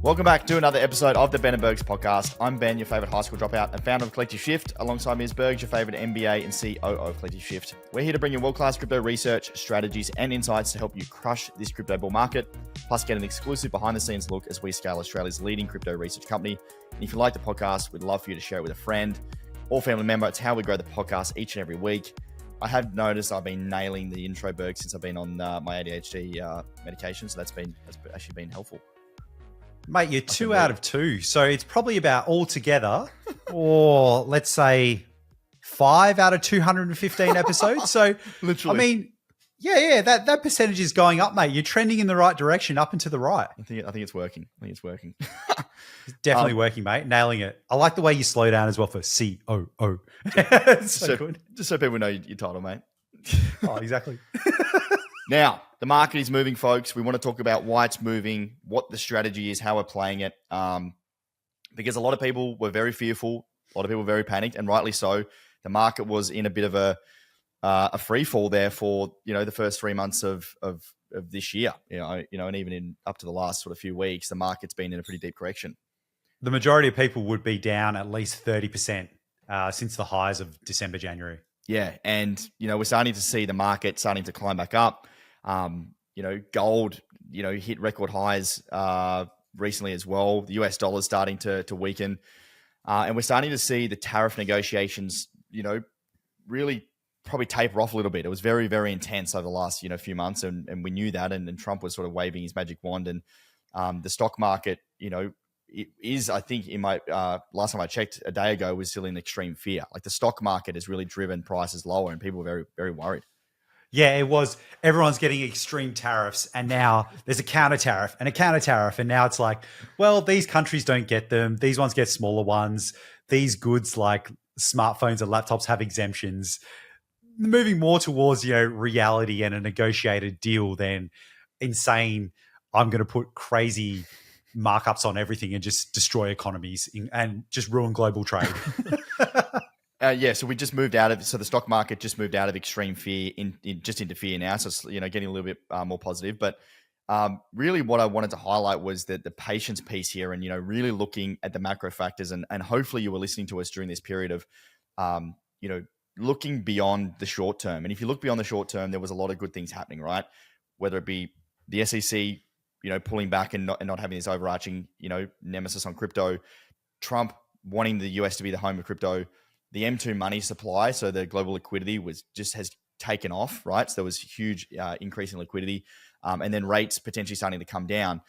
Welcome back to another episode of the Ben and Bergs podcast. I'm Ben, your favorite high school dropout and founder of Collective Shift. Alongside me is Bergs, your favorite MBA and COO of Collective Shift. We're here to bring you world-class crypto research, strategies, and insights to help you crush this crypto bull market, plus get an exclusive behind-the-scenes look as we scale Australia's leading crypto research company. And if you like the podcast, we'd love for you to share it with a friend or family member. It's how we grow the podcast each and every week. I have noticed I've been nailing the intro, Berg, since I've been on my ADHD medication, so that's actually been helpful. Mate, you're 2 out of 2. So it's probably about altogether, or let's say 5 out of 215 episodes. So, Literally. I mean, yeah, that percentage is going up, mate. You're trending in the right direction, up and to the right. I think it's working. It's definitely working, mate. Nailing it. I like the way you slow down as well for COO. so good. Just so people know your title, mate. Oh, exactly. Now, the market is moving, folks. We want to talk about why it's moving, what the strategy is, how we're playing it. Because a lot of people were very fearful. A lot of people were very panicked, and rightly so. The market was in a bit of a free fall there for, the first 3 months of this year, and even in up to the last sort of few weeks, the market's been in a pretty deep correction. The majority of people would be down at least 30% since the highs of December, January. Yeah. And, we're starting to see the market starting to climb back up. Gold, hit record highs recently as well. The US dollar is starting to weaken. And we're starting to see the tariff negotiations, really probably taper off a little bit. It was very, very intense over the last, few months. And we knew that. And Trump was sort of waving his magic wand. And the stock market, it is, I think, in my last time I checked a day ago, was still in extreme fear. Like the stock market has really driven prices lower and people are very, very worried. Yeah, it was. Everyone's getting extreme tariffs, and now there's a counter tariff and a counter tariff. And now it's like, well, these countries don't get them. These ones get smaller ones. These goods like smartphones and laptops have exemptions. Moving more towards, reality and a negotiated deal than insane, I'm going to put crazy markups on everything and just destroy economies and just ruin global trade. So we just moved so the stock market just moved out of extreme fear into fear now. So it's, getting a little bit more positive. But really what I wanted to highlight was that the patience piece here and, really looking at the macro factors and hopefully you were listening to us during this period of, looking beyond the short term. And if you look beyond the short term, there was a lot of good things happening, right? Whether it be the SEC, pulling back and not having this overarching, nemesis on crypto, Trump wanting the US to be the home of crypto, the M2 money supply, so the global liquidity has taken off, right? So there was a huge increase in liquidity, and then rates potentially starting to come down.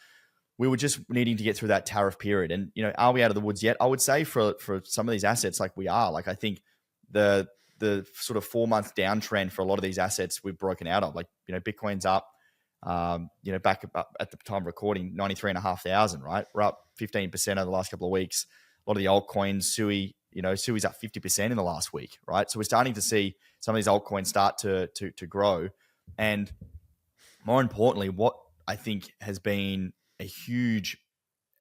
We were just needing to get through that tariff period, and are we out of the woods yet? I would say for some of these assets, like we are. Like I think the sort of 4-month downtrend for a lot of these assets we've broken out of. Like Bitcoin's up, back up at the time of recording 93,500, right? We're up 15% over the last couple of weeks. A lot of the altcoins, Sui's up 50% in the last week, right? So we're starting to see some of these altcoins start to grow. And more importantly, what I think has been a huge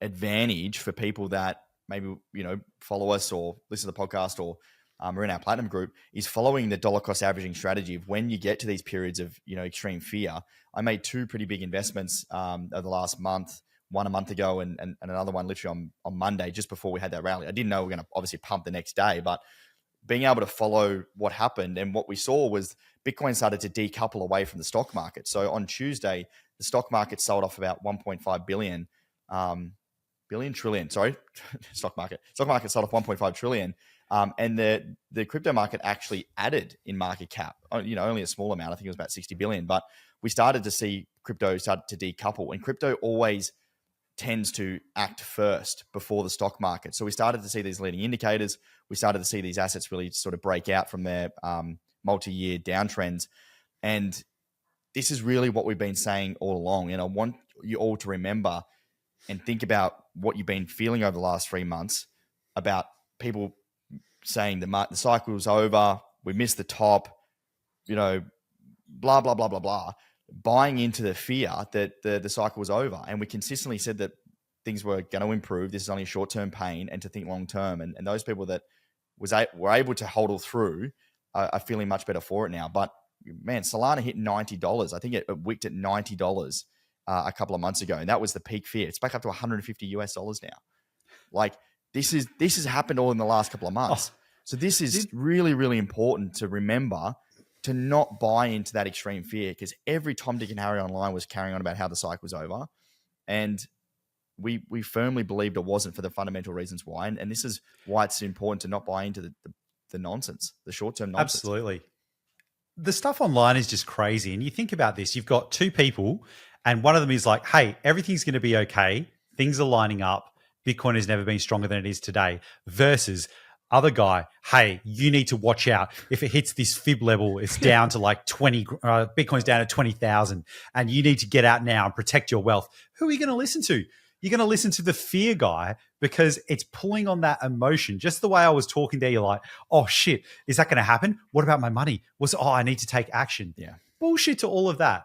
advantage for people that maybe, follow us or listen to the podcast or are in our platinum group is following the dollar cost averaging strategy of when you get to these periods of, extreme fear. I made 2 pretty big investments over the last month. One a month ago and another one literally on Monday, just before we had that rally. I didn't know we were going to obviously pump the next day, but being able to follow what happened and what we saw was Bitcoin started to decouple away from the stock market. So on Tuesday, the stock market sold off about 1.5 billion, stock market sold off 1.5 trillion. And the crypto market actually added in market cap, only a small amount. I think it was about 60 billion, but we started to see crypto start to decouple, and crypto always tends to act first before the stock market. So we started to see these leading indicators. We started to see these assets really sort of break out from their multi-year downtrends. And this is really what we've been saying all along. And I want you all to remember and think about what you've been feeling over the last 3 months about people saying the cycle's over, we missed the top, blah, blah, blah, blah, blah. Buying into the fear that the cycle was over. And we consistently said that things were going to improve. This is only a short-term pain and to think long-term. And those people that were able to hold through are feeling much better for it now. But man, Solana hit $90. I think it wicked at $90 a couple of months ago, and that was the peak fear. It's back up to $150 now. Like this has happened all in the last couple of months. So this is really, really important to remember, to not buy into that extreme fear, because every Tom, Dick, and Harry online was carrying on about how the cycle was over, and we firmly believed it wasn't, for the fundamental reasons why. And this is why it's important to not buy into the nonsense, the short-term nonsense. Absolutely. The stuff online is just crazy. And you think about this, you've got two people and one of them is like, hey, everything's going to be okay. Things are lining up. Bitcoin has never been stronger than it is today, versus other guy, hey, you need to watch out. If it hits this fib level, it's down to like 20, Bitcoin's down to 20,000, and you need to get out now and protect your wealth. Who are you going to listen to? You're going to listen to the fear guy, because it's pulling on that emotion. Just the way I was talking there, you're like, oh shit, is that going to happen? What about my money? I need to take action. Yeah. Bullshit to all of that.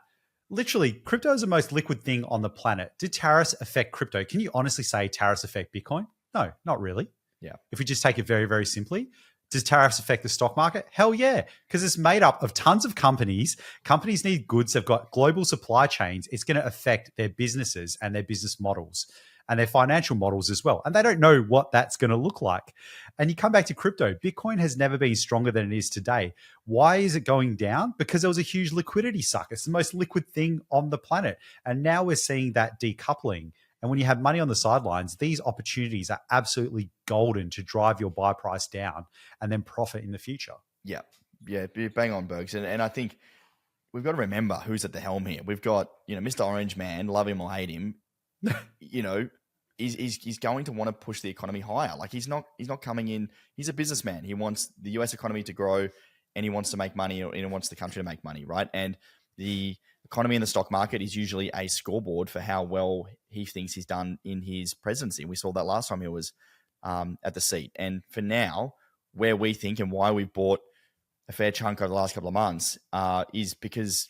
Literally, crypto is the most liquid thing on the planet. Did tariffs affect crypto? Can you honestly say tariffs affect Bitcoin? No, not really. Yeah. If we just take it very, very simply, does tariffs affect the stock market? Hell yeah, because it's made up of tons of companies. Companies need goods. They've got global supply chains. It's going to affect their businesses and their business models and their financial models as well. And they don't know what that's going to look like. And you come back to crypto. Bitcoin has never been stronger than it is today. Why is it going down? Because there was a huge liquidity suck. It's the most liquid thing on the planet. And now we're seeing that decoupling. And when you have money on the sidelines, these opportunities are absolutely golden to drive your buy price down and then profit in the future. Yeah. Yeah. Bang on, Bergs. And I think we've got to remember who's at the helm here. We've got, Mr. Orange Man, love him or hate him, he's going to want to push the economy higher. Like he's not coming in. He's a businessman. He wants the US economy to grow, and he wants to make money, and he wants the country to make money. Right. And the economy and the stock market is usually a scoreboard for how well he thinks he's done in his presidency. We saw that last time he was at the seat. And for now, where we think and why we've bought a fair chunk over the last couple of months is because,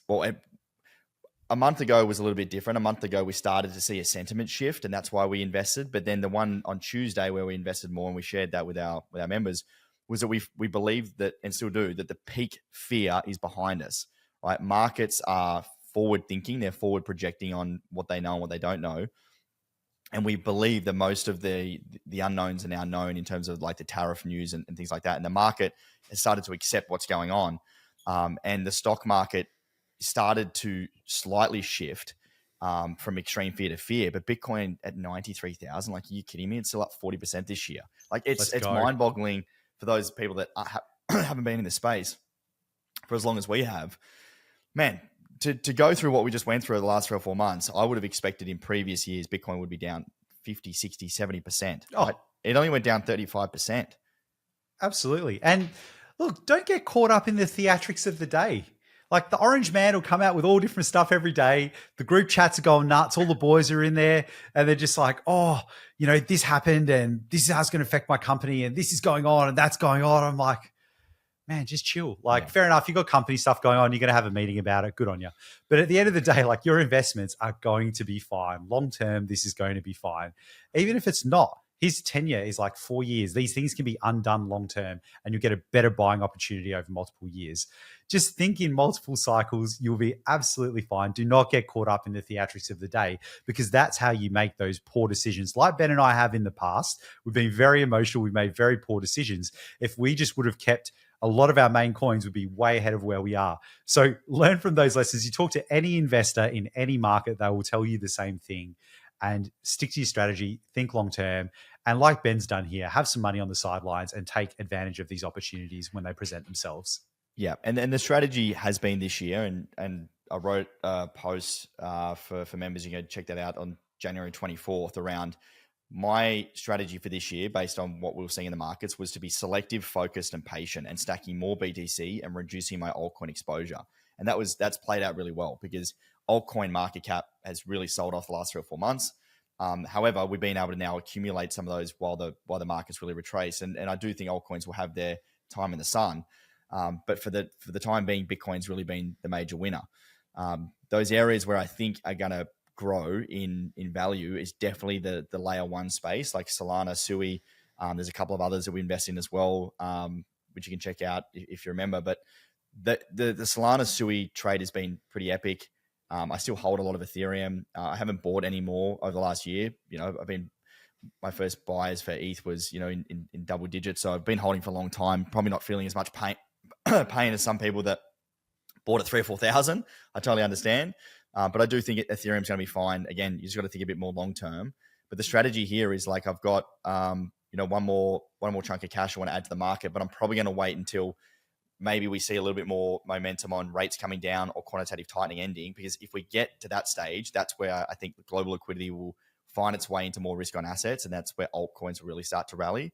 a month ago was a little bit different. A month ago, we started to see a sentiment shift, and that's why we invested. But then the one on Tuesday where we invested more, and we shared that with our members, was that we believe that, and still do, that the peak fear is behind us. Right? Markets are forward thinking. They're forward projecting on what they know and what they don't know. And we believe that most of the unknowns are now known in terms of like the tariff news and things like that. And the market has started to accept what's going on. And the stock market started to slightly shift from extreme fear to fear. But Bitcoin at 93,000, like, are you kidding me? It's still up 40% this year. Like it's mind boggling for those people that haven't been in the space for as long as we have. Man, to go through what we just went through the last 3 or 4 months, I would have expected in previous years Bitcoin would be down 50, 60, 70%. Oh, right? It only went down 35%. Absolutely. And look, don't get caught up in the theatrics of the day. Like the Orange Man will come out with all different stuff every day. The group chats are going nuts. All the boys are in there and they're just like, oh, this happened and this is how it's going to affect my company and this is going on and that's going on. I'm like, man, just chill. Like, fair enough. You've got company stuff going on. You're going to have a meeting about it. Good on you. But at the end of the day, like, your investments are going to be fine. Long term, this is going to be fine. Even if it's not, his tenure is like 4 years. These things can be undone long term and you'll get a better buying opportunity over multiple years. Just think in multiple cycles, you'll be absolutely fine. Do not get caught up in the theatrics of the day, because that's how you make those poor decisions. Like Ben and I have in the past, we've been very emotional. We've made very poor decisions. If we just would have kept a lot of our main coins, would be way ahead of where we are. So learn from those lessons. You talk to any investor in any market, they will tell you the same thing. And stick to your strategy, think long term. And like Ben's done here, have some money on the sidelines and take advantage of these opportunities when they present themselves. Yeah. And the strategy has been this year. And I wrote a post for members. You can check that out on January 24th around my strategy for this year, based on what we were seeing in the markets, was to be selective, focused, and patient, and stacking more BTC and reducing my altcoin exposure. And that's played out really well, because altcoin market cap has really sold off the last 3 or 4 months. However, we've been able to now accumulate some of those while the markets really retrace. And I do think altcoins will have their time in the sun. But for the time being, Bitcoin's really been the major winner. Those areas where I think are going to grow in value is definitely the layer one space, like Solana, Sui. There's a couple of others that we invest in as well, which you can check out if you remember. But the Solana Sui trade has been pretty epic. I still hold a lot of Ethereum. I haven't bought any more over the last year. My first buys for ETH was, in double digits. So I've been holding for a long time, probably not feeling as much pain as some people that bought at 3,000 or 4,000. I totally understand. But I do think Ethereum's going to be fine. Again, you just got to think a bit more long-term. But the strategy here is like, I've got, one more chunk of cash I want to add to the market, but I'm probably going to wait until maybe we see a little bit more momentum on rates coming down or quantitative tightening ending, because if we get to that stage, that's where I think the global liquidity will find its way into more risk on assets, and that's where altcoins will really start to rally.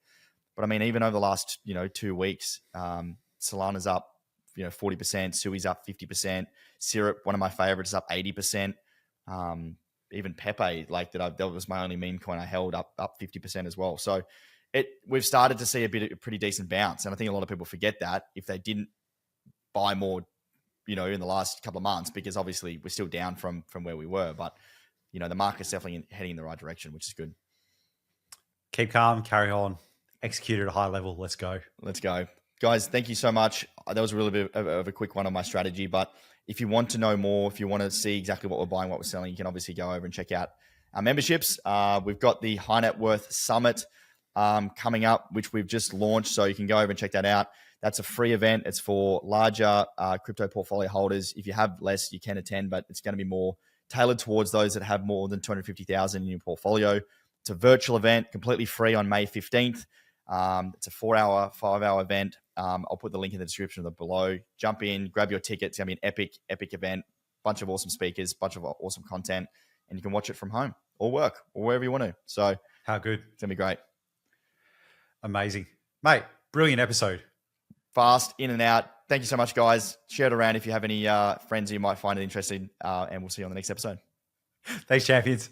But I mean, even over the last 2 weeks, Solana's up 40%, Sui's up 50%, Syrup, one of my favorites, is up 80%. Even Pepe, that was my only meme coin I held, up 50% as well. So we've started to see a pretty decent bounce, and I think a lot of people forget that if they didn't buy more, in the last couple of months, because obviously we're still down from where we were, but the market's definitely heading in the right direction, which is good. Keep calm, carry on, execute at a high level. Let's go. Guys, thank you so much. That was a really bit of a quick one on my strategy, but if you want to know more, if you want to see exactly what we're buying, what we're selling, you can obviously go over and check out our memberships. We've got the High Net Worth Summit coming up, which we've just launched, so you can go over and check that out. That's a free event. It's for larger crypto portfolio holders. If you have less, you can attend, but it's going to be more tailored towards those that have more than 250,000 in your portfolio. It's a virtual event, completely free, on May 15th. It's a 5-hour event. I'll put the link in the description below. Jump in, grab your ticket. It's going to be an epic event. Bunch of awesome speakers, bunch of awesome content, and you can watch it from home or work or wherever you want to. So how good. It's going to be great. Amazing. Mate, brilliant episode. Fast, in and out. Thank you so much, guys. Share it around if you have any friends who might find it interesting, and we'll see you on the next episode. Thanks, champions.